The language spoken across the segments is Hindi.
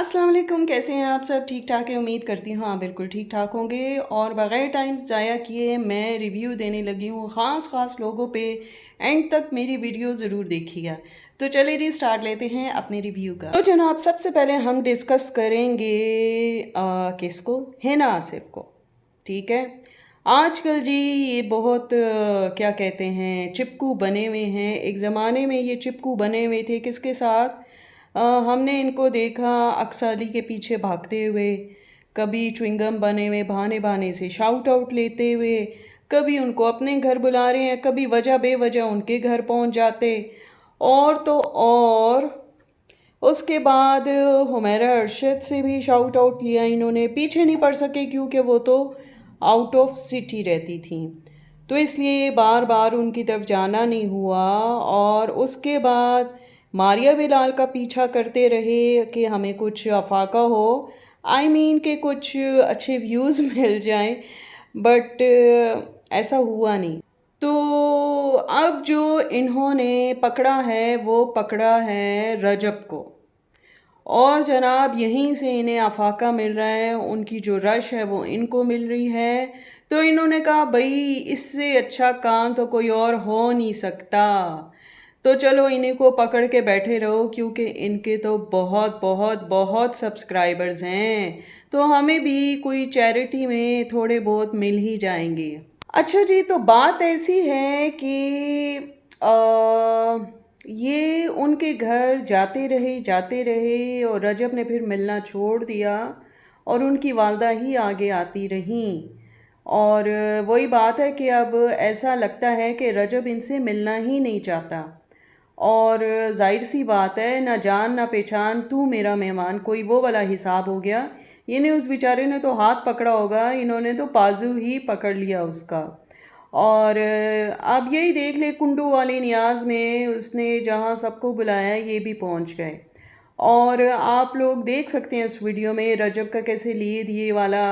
अस्सलाम वालेकुम, कैसे हैं आप सब? ठीक ठाक है, उम्मीद करती हूँ आप बिल्कुल ठीक ठाक होंगे। और बग़ैर टाइम ज़ाया किए मैं रिव्यू देने लगी हूँ ख़ास लोगों पे। एंड तक मेरी वीडियो ज़रूर देखिएगा। तो चलिए जी, स्टार्ट लेते हैं अपने रिव्यू का। तो जनाब, सबसे पहले हम डिस्कस करेंगे किसको, हिना आसिफ को। ठीक है। आजकल जी ये बहुत क्या कहते हैं, चिपकू बने हुए हैं। एक ज़माने में ये चिपकू बने हुए थे किसके साथ? हमने इनको देखा अक्सर के पीछे भागते हुए, कभी च्युइंगम बने हुए बहाने बहाने से शाउट आउट लेते हुए, कभी उनको अपने घर बुला रहे हैं, कभी वजह बेवजह उनके घर पहुंच जाते। और तो और उसके बाद हुमैरा अरशद से भी शाउट आउट लिया इन्होंने, पीछे नहीं पड़ सके क्योंकि वो तो आउट ऑफ सिटी रहती थी, तो इसलिए बार बार उनकी तरफ जाना नहीं हुआ। और उसके बाद मारिया बिलाल का पीछा करते रहे कि हमें कुछ अफाका हो, आई मीन के कुछ अच्छे व्यूज़ मिल जाएं, बट ऐसा हुआ नहीं। तो अब जो इन्होंने पकड़ा है वो पकड़ा है रजब को, और जनाब यहीं से इन्हें अफाका मिल रहा है, उनकी जो रश है वो इनको मिल रही है। तो इन्होंने कहा भाई इससे अच्छा काम तो कोई और हो नहीं सकता, तो चलो इन्हीं को पकड़ के बैठे रहो, क्योंकि इनके तो बहुत बहुत बहुत सब्सक्राइबर्स हैं, तो हमें भी कोई चैरिटी में थोड़े बहुत मिल ही जाएंगे। अच्छा जी, तो बात ऐसी है कि ये उनके घर जाते रहे और रजब ने फिर मिलना छोड़ दिया और उनकी वालदा ही आगे आती रहीं। और वही बात है कि अब ऐसा लगता है कि रजब इनसे मिलना ही नहीं चाहता। और जाहिर सी बात है, ना जान ना पहचान, तू मेरा मेहमान, कोई वो वाला हिसाब हो गया। इन्हें उस बेचारे ने तो हाथ पकड़ा होगा, इन्होंने तो बाजू ही पकड़ लिया उसका। और अब यही देख ले, कुंडू वाली नियाज में उसने जहाँ सबको बुलाया ये भी पहुँच गए। और आप लोग देख सकते हैं उस वीडियो में रजब का कैसे लिए दिए वाला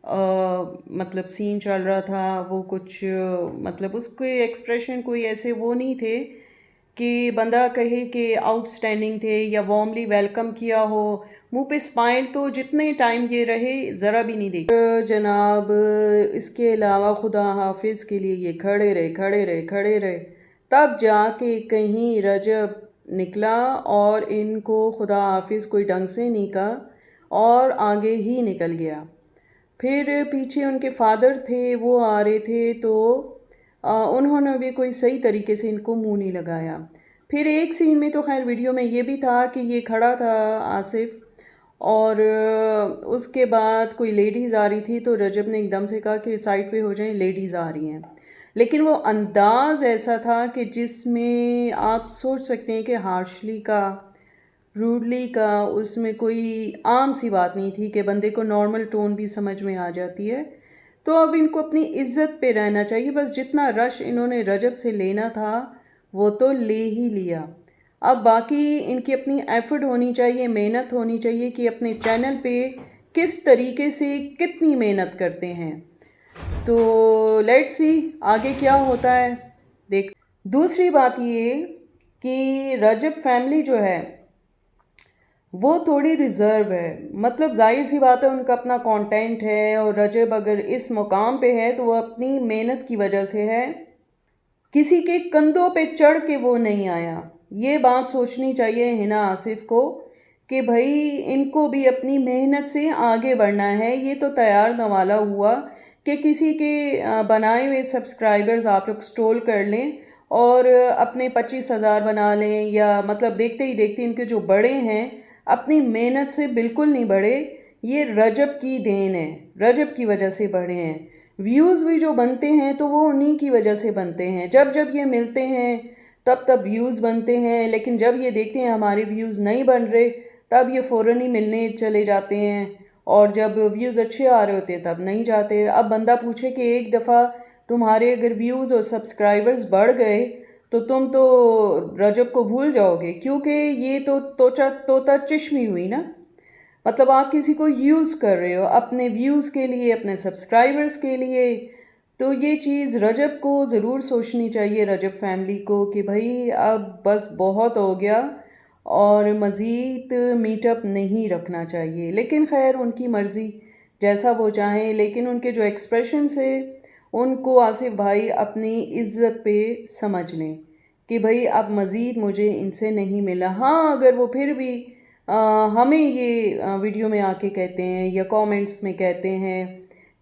मतलब सीन चल रहा था। वो कुछ मतलब उसके एक्सप्रेशन कोई ऐसे वो नहीं थे कि बंदा कहे कि आउटस्टैंडिंग थे या वार्मली वेलकम किया हो। मुंह पे स्माइल तो जितने टाइम ये रहे ज़रा भी नहीं देखी जनाब। इसके अलावा खुदा हाफिज़ के लिए ये खड़े रहे, तब जाके कहीं रजब निकला और इनको खुदा हाफिज़ कोई ढंग से नहीं कहा और आगे ही निकल गया। फिर पीछे उनके फादर थे, वो आ रहे थे, तो उन्होंने भी कोई सही तरीके से इनको मुंह नहीं लगाया। फिर एक सीन में तो खैर वीडियो में ये भी था कि ये खड़ा था आसिफ, और उसके बाद कोई लेडीज़ आ रही थी, तो रजब ने एकदम से कहा कि साइड पे हो जाएं, लेडीज़ आ रही हैं। लेकिन वो अंदाज़ ऐसा था कि जिसमें आप सोच सकते हैं कि हार्शली का, रूडली का, उसमें कोई आम सी बात नहीं थी कि बंदे को नॉर्मल टोन भी समझ में आ जाती है। तो अब इनको अपनी इज्जत पे रहना चाहिए। बस जितना रश इन्होंने रजब से लेना था वो तो ले ही लिया। अब बाकी इनकी अपनी एफर्ट होनी चाहिए, मेहनत होनी चाहिए कि अपने चैनल पे किस तरीके से कितनी मेहनत करते हैं। तो लेट्स सी आगे क्या होता है, देख। दूसरी बात ये कि रजब फैमिली जो है वो थोड़ी रिज़र्व है। मतलब जाहिर सी बात है, उनका अपना कंटेंट है, और रजब अगर इस मुकाम पे है तो वो अपनी मेहनत की वजह से है, किसी के कंधों पे चढ़ के वो नहीं आया। ये बात सोचनी चाहिए हिना आसिफ को कि भाई इनको भी अपनी मेहनत से आगे बढ़ना है। ये तो तैयार नवाला हुआ कि किसी के बनाए हुए सब्सक्राइबर्स आप लोग स्टोल कर लें और अपने 25,000 बना लें, या मतलब देखते ही देखते इनके जो बड़े हैं अपनी मेहनत से बिल्कुल नहीं बढ़े। ये रजब की देन है, रजब की वजह से बढ़े हैं। व्यूज़ भी जो बनते हैं तो वो उन्हीं की वजह से बनते हैं। जब जब ये मिलते हैं तब तब व्यूज़ बनते हैं, लेकिन जब ये देखते हैं हमारे व्यूज़ नहीं बन रहे तब ये फ़ौरन ही मिलने चले जाते हैं, और जब व्यूज़ अच्छे आ रहे होते हैं तब नहीं जाते। अब बंदा पूछे कि एक दफ़ा तुम्हारे अगर व्यूज़ और सब्सक्राइबर्स बढ़ गए तो तुम तो रजब को भूल जाओगे, क्योंकि ये तो तोता चिश्मी हुई ना। मतलब आप किसी को यूज़ कर रहे हो अपने व्यूज़ के लिए, अपने सब्सक्राइबर्स के लिए। तो ये चीज़ रजब को ज़रूर सोचनी चाहिए, रजब फैमिली को, कि भाई अब बस बहुत हो गया। और मज़ीद मीटअप नहीं रखना चाहिए। लेकिन खैर उनकी मर्ज़ी, जैसा वो चाहें। लेकिन उनके जो एक्सप्रेशन है उनको आसिफ भाई अपनी इज़्ज़त पे समझ लें कि भाई अब मज़ीद मुझे इनसे नहीं मिला। हाँ, अगर वो फिर भी हमें ये वीडियो में आके कहते हैं या कमेंट्स में कहते हैं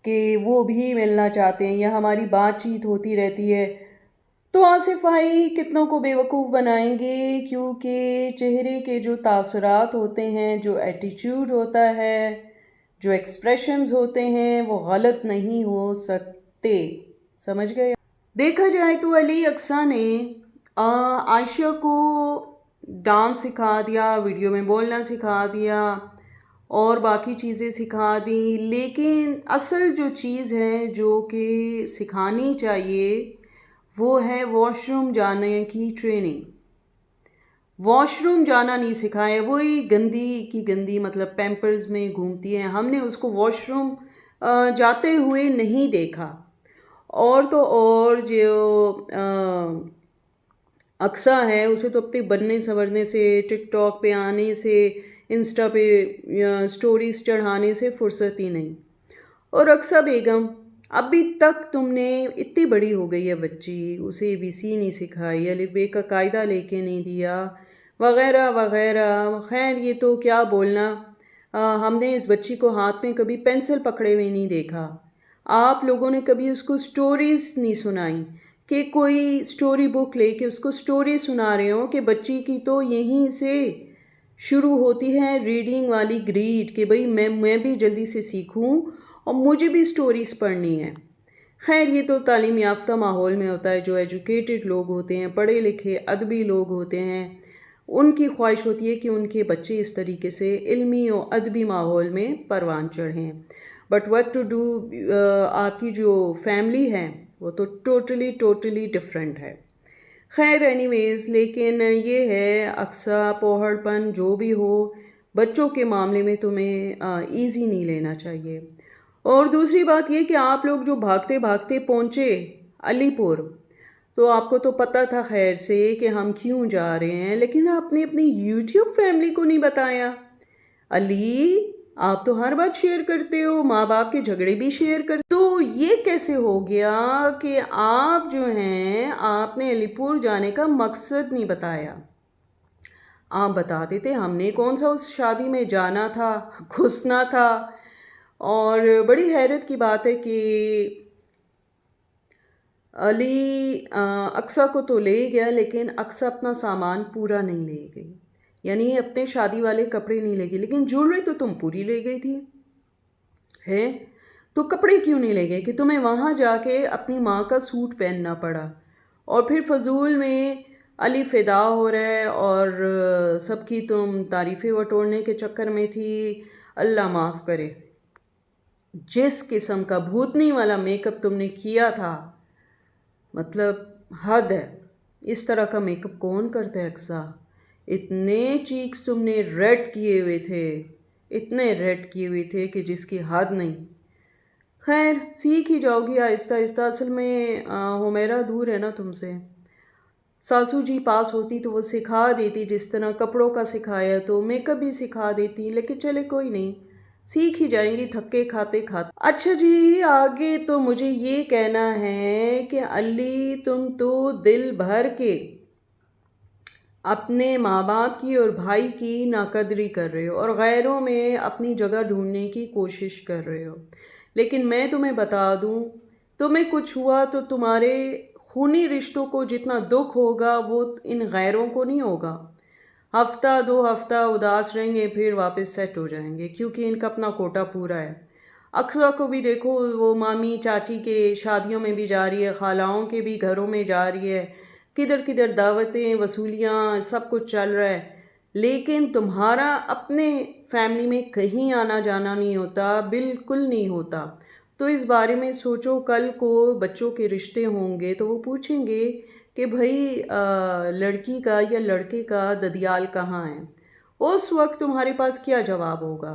कि वो भी मिलना चाहते हैं या हमारी बातचीत होती रहती है, तो आसिफ भाई कितनों को बेवकूफ़ बनाएंगे, क्योंकि चेहरे के जो तासुरात होते हैं, जो एटीट्यूड होता है, जो एक्सप्रेशंस होते हैं, वो गलत नहीं हो सकते। समझ गए? देखा जाए तो अली अक्सा ने आयशा को डांस सिखा दिया, वीडियो में बोलना सिखा दिया और बाकी चीज़ें सिखा दी, लेकिन असल जो चीज़ है जो कि सिखानी चाहिए वो है वॉशरूम जाने की ट्रेनिंग। वॉशरूम जाना नहीं सिखाया, वही गंदी की गंदी, मतलब पैम्पर्स में घूमती है, हमने उसको वॉशरूम जाते हुए नहीं देखा। और तो और जो अक्सा है उसे तो अपने बनने संवरने से, टिकटॉक पे आने से, इंस्टा पे स्टोरीज चढ़ाने से फुर्सत ही नहीं। और अक्सा बेगम, अभी तक तुमने, इतनी बड़ी हो गई है बच्ची, उसे एबीसी नहीं सिखाई, अलिफ बे का कायदा लेके नहीं दिया, वगैरह वगैरह। खैर ये तो क्या बोलना, हमने इस बच्ची को हाथ में कभी पेंसिल पकड़े हुए नहीं देखा। आप लोगों ने कभी उसको स्टोरीज़ नहीं सुनाई कि कोई स्टोरी बुक लेके उसको स्टोरी सुना रहे हो कि बच्ची की तो यहीं से शुरू होती है रीडिंग वाली ग्रीड कि भाई मैं भी जल्दी से सीखूं और मुझे भी स्टोरीज़ पढ़नी है। खैर ये तो तालीम याफ्ता माहौल में होता है, जो एजुकेटेड लोग होते हैं, पढ़े लिखे अदबी लोग होते हैं, उनकी ख्वाहिश होती है कि उनके बच्चे इस तरीके से इल्मी और अदबी माहौल में परवान चढ़ें। बट व्हाट टू डू, आपकी जो फैमिली है वो तो टोटली टोटली डिफरेंट है। खैर एनीवेज़, लेकिन ये है अक्सा पोहड़पन जो भी हो, बच्चों के मामले में तुम्हें ईज़ी नहीं लेना चाहिए। और दूसरी बात ये कि आप लोग जो भागते भागते पहुँचे अलीपुर, तो आपको तो पता था खैर से कि हम क्यों जा रहे हैं, लेकिन आपने अपनी यूट्यूब फैमिली को नहीं बताया। अली, आप तो हर बात शेयर करते हो, माँ बाप के झगड़े भी शेयर करते, तो ये कैसे हो गया कि आप जो हैं आपने अलीपुर जाने का मकसद नहीं बताया। आप बता देते, हमने कौन सा उस शादी में जाना था, घुसना था। और बड़ी हैरत की बात है कि अली अक्सा को तो ले गया, लेकिन अक्सा अपना सामान पूरा नहीं ले गई, यानी अपने शादी वाले कपड़े नहीं ले गई, लेकिन ज्वेलरी तो तुम पूरी ले गई थी। है तो कपड़े क्यों नहीं ले गए कि तुम्हें वहाँ जाके अपनी माँ का सूट पहनना पड़ा, और फिर फजूल में अली फ़िदा हो रहा है और सबकी तुम तारीफ़ें बटोरने के चक्कर में थी। अल्लाह माफ़ करे, जिस किस्म का भूतनी वाला मेकअप तुमने किया था, मतलब हद है। इस तरह का मेकअप कौन करता है अक्सा? इतने चीक्स तुमने रेड किए हुए थे, इतने रेड किए हुए थे कि जिसकी हद नहीं। खैर सीख ही जाओगी आहिस्ता आहिस्ता। असल में हुमैरा दूर है ना तुमसे, सासू जी पास होती तो वो सिखा देती, जिस तरह कपड़ों का सिखाया तो मेकअप भी सिखा देती, लेकिन चले कोई नहीं, सीख ही जाएंगी थक्के खाते खाते। अच्छा जी, आगे तो मुझे ये कहना है कि अली, तुम तो दिल भर के अपने माँ बाप की और भाई की नाकदरी कर रहे हो और गैरों में अपनी जगह ढूंढने की कोशिश कर रहे हो। लेकिन मैं तुम्हें बता दूँ, तुम्हें कुछ हुआ तो तुम्हारे खूनी रिश्तों को जितना दुख होगा वो इन गैरों को नहीं होगा। हफ्ता दो हफ्ता उदास रहेंगे, फिर वापस सेट हो जाएंगे, क्योंकि इनका अपना कोटा पूरा है। अक्सा को भी देखो, वो मामी चाची के शादियों में भी जा रही है, खालाओं के भी घरों में जा रही है, किधर किधर दावतें वसूलियाँ सब कुछ चल रहा है, लेकिन तुम्हारा अपने फैमिली में कहीं आना जाना नहीं होता, बिल्कुल नहीं होता। तो इस बारे में सोचो, कल को बच्चों के रिश्ते होंगे तो वो पूछेंगे कि भाई लड़की का या लड़के का ददियाल कहाँ है। उस वक्त तुम्हारे पास क्या जवाब होगा?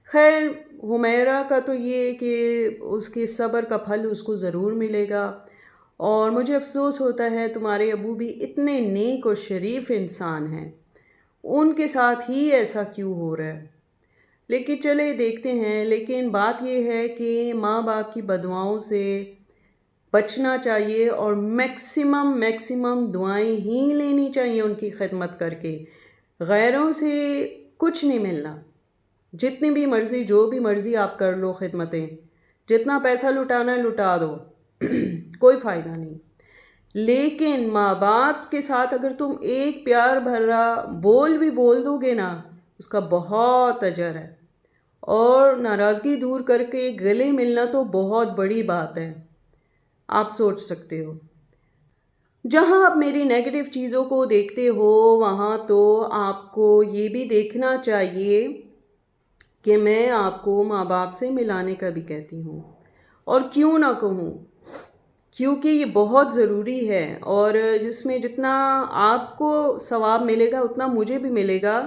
खैर हुमैरा का तो ये है कि उसके सब्र का फल उसको ज़रूर मिलेगा। और मुझे अफसोस होता है, तुम्हारे अबू भी इतने नेक और शरीफ इंसान हैं, उनके साथ ही ऐसा क्यों हो रहा है। लेकिन चले देखते हैं। लेकिन बात ये है कि माँ बाप की बदुआओं से बचना चाहिए और मैक्सिमम मैक्सिमम दुआएं ही लेनी चाहिए उनकी खिदमत करके। गैरों से कुछ नहीं मिलना। जितनी भी मर्ज़ी जो भी मर्ज़ी आप कर लो खिदमतें, जितना पैसा लुटाना है लुटा दो कोई फ़ायदा नहीं। लेकिन माँ बाप के साथ अगर तुम एक प्यार भरा बोल भी बोल दोगे ना, उसका बहुत अजर है। और नाराज़गी दूर करके गले मिलना तो बहुत बड़ी बात है, आप सोच सकते हो। जहाँ आप मेरी नेगेटिव चीज़ों को देखते हो, वहाँ तो आपको ये भी देखना चाहिए कि मैं आपको माँ बाप से मिलाने का भी कहती हूँ। और क्यों ना कहूँ, क्योंकि ये बहुत ज़रूरी है। और जिसमें जितना आपको सवाब मिलेगा उतना मुझे भी मिलेगा,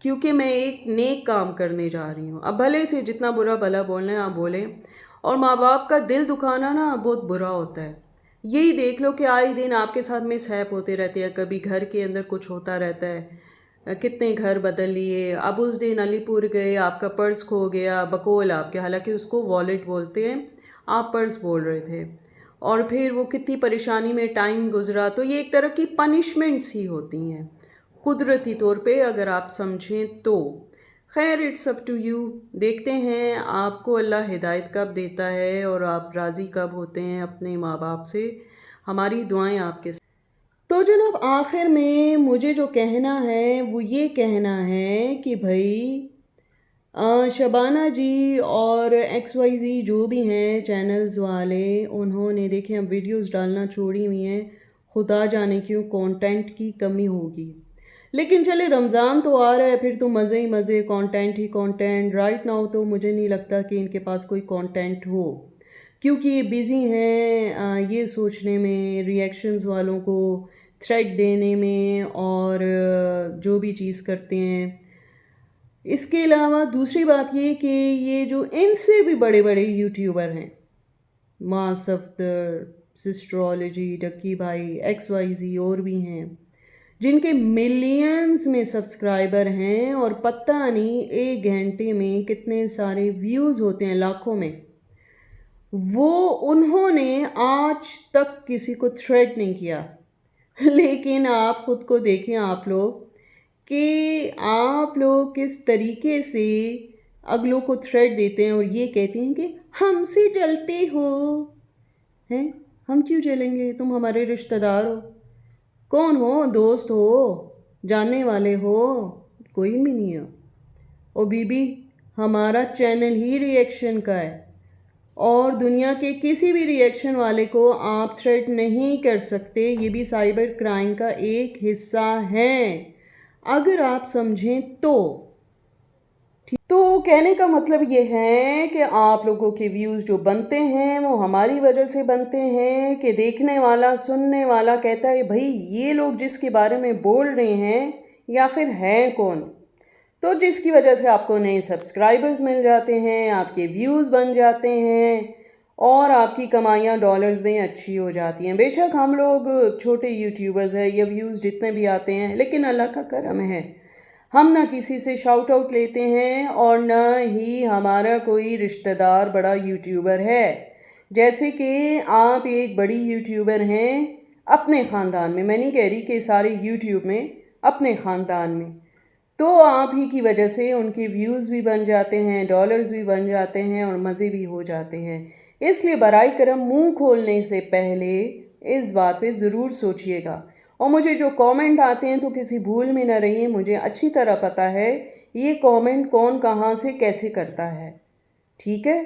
क्योंकि मैं एक नेक काम करने जा रही हूँ। अब भले से जितना बुरा भला बोलना है आप बोलें। और माँ बाप का दिल दुखाना ना बहुत बुरा होता है। यही देख लो कि आए दिन आपके साथ मिसहैप होते रहते हैं। कभी घर के अंदर कुछ होता रहता है, कितने घर बदल लिए। अब उस दिन अलीपुर गए, आपका पर्स खो गया, बकौल आपके, हालांकि उसको वॉलेट बोलते हैं, आप पर्स बोल रहे थे। और फिर वो कितनी परेशानी में टाइम गुजरा। तो ये एक तरह की पनिशमेंट्स ही होती हैं कुदरती तौर पे, अगर आप समझें तो। खैर, इट्स अप टू यू। देखते हैं आपको अल्लाह हिदायत कब देता है और आप राज़ी कब होते हैं अपने माँ बाप से। हमारी दुआएं आपके साथ। तो जनाब, आखिर में मुझे जो कहना है वो ये कहना है कि भाई शबाना जी और XYZ जो भी हैं चैनल्स वाले, उन्होंने देखें अब वीडियोस डालना छोड़ी हुई हैं। खुदा जाने क्यों, कंटेंट की कमी होगी। लेकिन चले, रमज़ान तो आ रहा है, फिर तो मज़े ही मज़े, कंटेंट ही कंटेंट। राइट नाउ तो मुझे नहीं लगता कि इनके पास कोई कंटेंट हो, क्योंकि ये बिज़ी हैं ये सोचने में, रिएक्शंस वालों को थ्रेड देने में, और जो भी चीज़ करते हैं। इसके अलावा दूसरी बात ये कि ये जो इनसे भी बड़े बड़े यूट्यूबर हैं, माँ सफदर, सिस्ट्रोलॉजी, डक्की भाई, XYZ और भी हैं, जिनके मिलियंस में सब्सक्राइबर हैं और पता नहीं एक घंटे में कितने सारे व्यूज़ होते हैं, लाखों में। वो उन्होंने आज तक किसी को थ्रेट नहीं किया। लेकिन आप खुद को देखें, आप लोग, कि आप लोग किस तरीके से अगलों को थ्रेट देते हैं और ये कहते हैं कि हमसे जलते हो। हैं? हम क्यों जलेंगे? तुम हमारे रिश्तेदार हो। कौन हो? दोस्त हो? जानने वाले हो? कोई भी नहीं है। ओ बीबी, हमारा चैनल ही रिएक्शन का है, और दुनिया के किसी भी रिएक्शन वाले को आप थ्रेट नहीं कर सकते। ये भी साइबर क्राइम का एक हिस्सा है, अगर आप समझें तो। तो कहने का मतलब ये है कि आप लोगों के व्यूज़ जो बनते हैं वो हमारी वजह से बनते हैं कि देखने वाला, सुनने वाला कहता है भाई ये लोग जिसके बारे में बोल रहे हैं या आखिर हैं कौन। तो जिसकी वजह से आपको नए सब्सक्राइबर्स मिल जाते हैं, आपके व्यूज़ बन जाते हैं, और आपकी कमाइयाँ डॉलर्स में अच्छी हो जाती हैं। बेशक हम लोग छोटे यूट्यूबर्स हैं, ये व्यूज़ जितने भी आते हैं, लेकिन अल्लाह का करम है, हम ना किसी से शाउट आउट लेते हैं और ना ही हमारा कोई रिश्तेदार बड़ा यूट्यूबर है। जैसे कि आप एक बड़ी यूट्यूबर हैं अपने ख़ानदान में, मैं नहीं कह रही कि सारे यूट्यूब में, अपने ख़ानदान में, तो आप ही की वजह से उनके व्यूज़ भी बन जाते हैं, डॉलर्स भी बन जाते हैं और मज़े भी हो जाते हैं। इसलिए बराए करम मुंह खोलने से पहले इस बात पे ज़रूर सोचिएगा। और मुझे जो कमेंट आते हैं तो किसी भूल में ना रहिए, मुझे अच्छी तरह पता है ये कमेंट कौन कहाँ से कैसे करता है। ठीक है,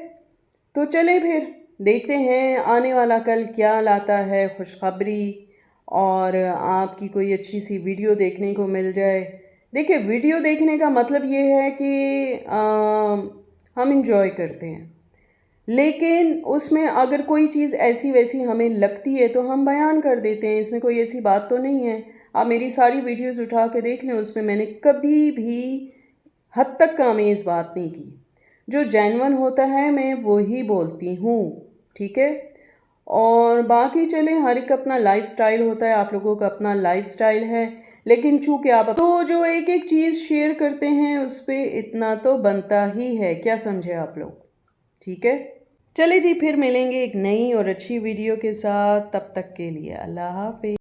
तो चलें फिर देखते हैं आने वाला कल क्या लाता है खुशखबरी, और आपकी कोई अच्छी सी वीडियो देखने को मिल जाए। देखिए, वीडियो देखने का मतलब ये है कि हम इंजॉय करते हैं, लेकिन उसमें अगर कोई चीज़ ऐसी वैसी हमें लगती है तो हम बयान कर देते हैं, इसमें कोई ऐसी बात तो नहीं है। आप मेरी सारी वीडियोस उठा के देख लें, उसमें मैंने कभी भी हद तक कामेज़ बात नहीं की। जो जेन्युइन होता है मैं वो ही बोलती हूँ। ठीक है, और बाकी चलें, हर एक अपना लाइफ स्टाइल होता है, आप लोगों का अपना लाइफ स्टाइल है। लेकिन चूंकि आप तो जो एक एक चीज़ शेयर करते हैं उस पे इतना तो बनता ही है, क्या समझे आप लोग? ठीक है, चलिए जी, फिर मिलेंगे एक नई और अच्छी वीडियो के साथ। तब तक के लिए अल्लाह हाफिज़।